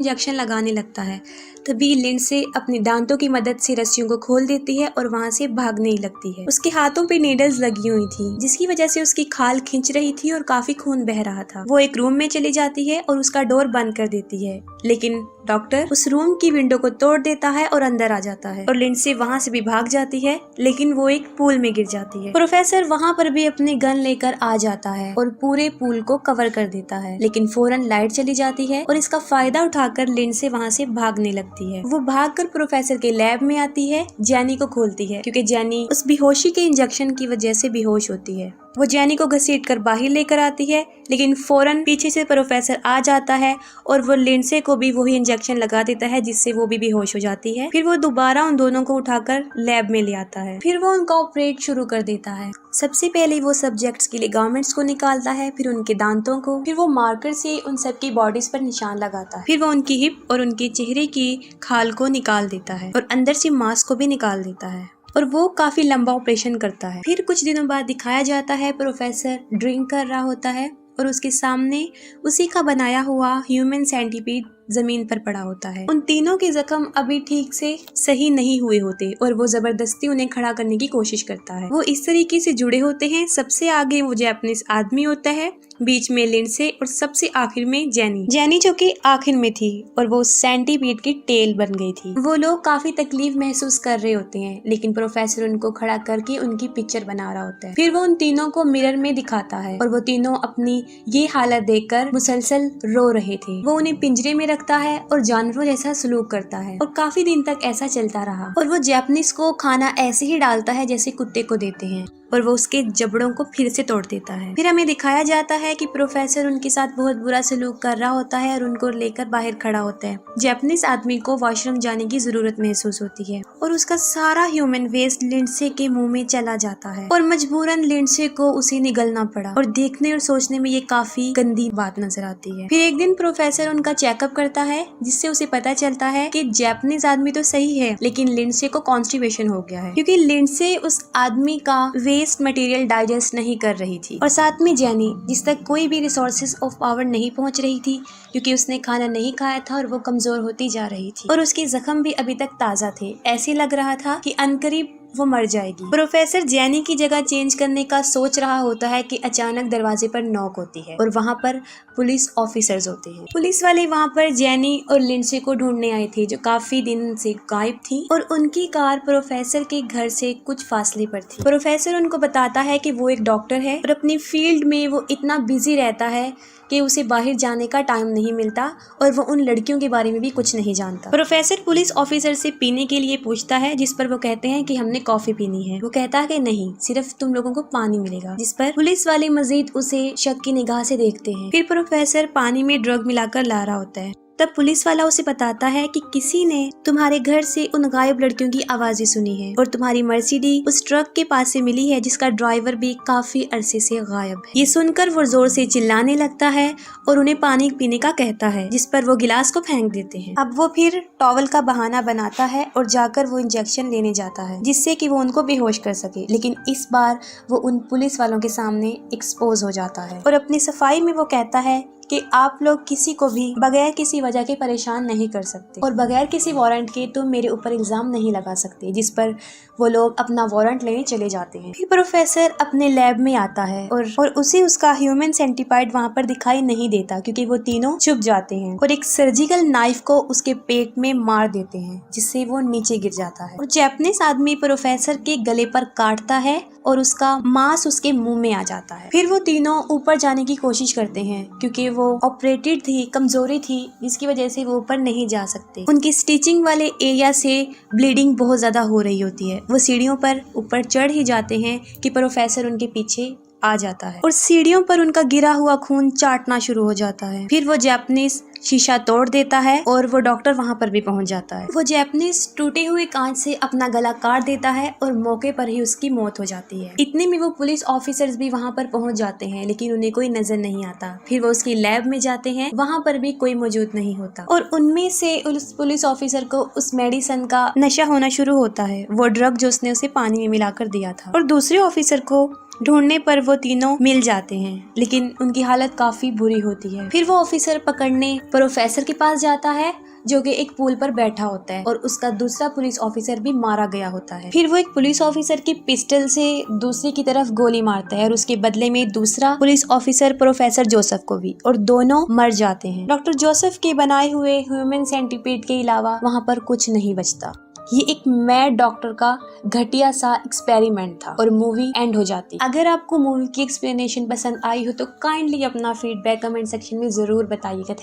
Injection लगाने लगता है। तभी लिंडसे अपने दांतों की मदद से रस्सियों को खोल देती है और वहाँ से भागने लगती है। उसके हाथों पे नीडल्स लगी हुई थी, जिसकी वजह से उसकी खाल खींच रही थी और काफी खून बह रहा था। वो एक रूम में चली जाती है और उसका डोर बंद कर देती है, लेकिन डॉक्टर उस रूम की विंडो को तोड़ देता है और अंदर आ जाता है और लिंडसे वहाँ से भी भाग जाती है, लेकिन वो एक पूल में गिर जाती है। प्रोफेसर वहाँ पर भी अपने गन लेकर आ जाता है और पूरे पूल को कवर कर देता है, लेकिन फौरन लाइट चली जाती है और इसका फायदा उठाकर लिंडसे वहाँ से भागने लगती है। वो भागकर प्रोफेसर के लैब में आती है, जैनी को खोलती है, क्योंकि जैनी उस बेहोशी के इंजेक्शन की वजह से बेहोश होती है। वो जैनी को घसीट कर बाहर लेकर आती है, लेकिन फौरन पीछे से प्रोफेसर आ जाता है और वो लिंडसे को भी वही इंजेक्शन लगा देता है, जिससे वो भी बेहोश हो जाती है। फिर वो दोबारा उन दोनों को उठाकर लैब में ले आता है। फिर वो उनका ऑपरेट शुरू कर देता है। सबसे पहले वो सब्जेक्ट्स के लिगामेंट्स को निकालता है, फिर उनके दांतों को, फिर वो मार्कर से उन सबकी बॉडीज पर निशान लगाता है। फिर वो उनकी हिप और उनके चेहरे की खाल को निकाल देता है और अंदर से मांस को भी निकाल देता है, और वो काफी लंबा ऑपरेशन करता है। फिर कुछ दिनों बाद दिखाया जाता है प्रोफेसर ड्रिंक कर रहा होता है और उसके सामने उसी का बनाया हुआ ह्यूमन सेंटीपीड जमीन पर पड़ा होता है। उन तीनों के जख्म अभी ठीक से सही नहीं हुए होते और वो जबरदस्ती उन्हें खड़ा करने की कोशिश करता है। वो इस तरीके से जुड़े होते हैं। सबसे आगे वो जापानीज आदमी होता है, बीच में लिंडसे और सबसे आखिर में जैनी जो कि आखिर में थी और वो सेंटीपीड की टेल बन गई थी। वो लोग काफी तकलीफ महसूस कर रहे होते हैं, लेकिन प्रोफेसर उनको खड़ा करके उनकी पिक्चर बना रहा होता है। फिर वो उन तीनों को मिरर में दिखाता है और वो तीनों अपनी ये हालत देखकर मुसलसल रो रहे थे। वो उन्हें पिंजरे में रखता है और जानवरों जैसा सलूक करता है और काफी दिन तक ऐसा चलता रहा। और वो जापानीज को खाना ऐसे ही डालता है जैसे कुत्ते को देते हैं, और वो उसके जबड़ों को फिर से तोड़ देता है। फिर हमें दिखाया जाता है कि प्रोफेसर उनके साथ बहुत बुरा सलूक कर रहा होता है और उनको लेकर बाहर खड़ा होता है। जापानीज आदमी को वॉशरूम जाने की जरूरत महसूस होती है और उसका सारा ह्यूमन वेस्ट लिंडसे के मुंह में चला जाता है और मजबूरन लिंडसे को उसे निगलना पड़ा। और देखने और सोचने में ये काफी गंदी बात नजर आती है। फिर एक दिन प्रोफेसर उनका चेकअप करता है, जिससे उसे पता चलता है कि जापानीज आदमी तो सही है, लेकिन लिंडसे को कॉन्स्टिपेशन हो गया है, क्योंकि लिंडसे उस आदमी का वेस्ट मटेरियल डाइजेस्ट नहीं कर रही थी। और साथ में जैनी, जिस तक कोई भी रिसोर्सेज ऑफ पावर नहीं पहुंच रही थी, क्योंकि उसने खाना नहीं खाया था और वो कमजोर होती जा रही थी और उसके जख्म भी अभी तक ताजा थे। ऐसे लग रहा था कि अनकरीब वो मर जाएगी। प्रोफेसर जैनी की जगह चेंज करने का सोच रहा होता है कि अचानक दरवाजे पर नॉक होती है और वहाँ पर पुलिस ऑफिसर्स होते हैं। पुलिस वाले वहाँ पर जैनी और लिंडसे को ढूंढने आए थे, जो काफी दिन से गायब थी, और उनकी कार प्रोफेसर के घर से कुछ फासले पर थी। प्रोफेसर उनको बताता है कि वो एक डॉक्टर है और अपनी फील्ड में वो इतना बिजी रहता है कि उसे बाहर जाने का टाइम नहीं मिलता और वो उन लड़कियों के बारे में भी कुछ नहीं जानता। प्रोफेसर पुलिस ऑफिसर से पीने के लिए पूछता है, जिस पर वो कहते हैं कि हमने कॉफी पीनी है। वो कहता है कि नहीं, सिर्फ तुम लोगों को पानी मिलेगा, जिस पर पुलिस वाले मजीद उसे शक की निगाह से देखते हैं। फिर प्रोफेसर पानी में ड्रग मिलाकर ला रहा होता है। तब पुलिस वाला उसे बताता है कि किसी ने तुम्हारे घर से उन गायब लड़कियों की आवाजें सुनी है और तुम्हारी मर्सिडीज उस ट्रक के पास से मिली है, जिसका ड्राइवर भी काफी अरसे से गायब है। ये सुनकर वो जोर से चिल्लाने लगता है और उन्हें पानी पीने का कहता है, जिस पर वो गिलास को फेंक देते हैं। अब वो फिर टॉवल का बहाना बनाता है और जाकर वो इंजेक्शन लेने जाता है, जिससे कि वो उनको बेहोश कर सके, लेकिन इस बार वो उन पुलिस वालों के सामने एक्सपोज हो जाता है और अपनी सफाई में वो कहता है कि आप लोग किसी को भी बगैर किसी वजह के परेशान नहीं कर सकते और बगैर किसी वारंट के तुम मेरे ऊपर इल्जाम नहीं लगा सकते, जिस पर वो लोग अपना वारंट लेने चले जाते हैं। फिर प्रोफेसर अपने लैब में आता है और उसे उसका ह्यूमन सेंटीपाइड वहाँ पर दिखाई नहीं देता, क्योंकि वो तीनों छुप जाते हैं और एक सर्जिकल नाइफ को उसके पेट में मार देते हैं, जिससे वो नीचे गिर जाता है। और जापानीज आदमी प्रोफेसर के गले पर काटता है और उसका मांस उसके मुंह में आ जाता है। फिर वो तीनों ऊपर जाने की कोशिश करते हैं, क्योंकि वो ऑपरेटेड थी, कमजोरी थी, जिसकी वजह से वो ऊपर नहीं जा सकते। उनकी स्टिचिंग वाले एरिया से ब्लीडिंग बहुत ज्यादा हो रही होती है। वो सीढ़ियों पर ऊपर चढ़ ही जाते हैं कि प्रोफेसर उनके पीछे आ जाता है और सीढ़ियों पर उनका गिरा हुआ खून चाटना शुरू हो जाता है। फिर वो जापानीज शीशा तोड़ देता है और वो डॉक्टर वहाँ पर भी पहुँच जाता है। वो जापानीज टूटे हुए कांच से अपना गला काट देता है और मौके पर ही उसकी मौत हो जाती है। इतने में वो पुलिस ऑफिसर्स भी वहाँ पर पहुँच जाते हैं, लेकिन उन्हें कोई नजर नहीं आता। फिर वो उसकी लैब में जाते हैं, वहाँ पर भी कोई मौजूद नहीं होता और उनमें से उस पुलिस ऑफिसर को उस मेडिसिन का नशा होना शुरू होता है, वो ड्रग जो उसने उसे पानी में मिलाकर दिया था। और दूसरे ऑफिसर को ढूंढने पर वो तीनों मिल जाते हैं, लेकिन उनकी हालत काफी बुरी होती है। फिर वो ऑफिसर पकड़ने प्रोफेसर के पास जाता है, जो कि एक पुल पर बैठा होता है और उसका दूसरा पुलिस ऑफिसर भी मारा गया होता है। फिर वो एक पुलिस ऑफिसर की पिस्टल से दूसरे की तरफ गोली मारता है और उसके बदले में दूसरा पुलिस ऑफिसर प्रोफेसर जोसेफ को भी, और दोनों मर जाते हैं। डॉक्टर जोसेफ के बनाए हुए ह्यूमन सेंटीपीड के अलावा वहाँ पर कुछ नहीं बचता। ये एक मैड डॉक्टर का घटिया सा एक्सपेरिमेंट था और मूवी एंड हो जाती। अगर आपको मूवी की एक्सप्लेनेशन पसंद आई हो तो काइंडली अपना फीडबैक कमेंट सेक्शन में जरूर बताइएगा।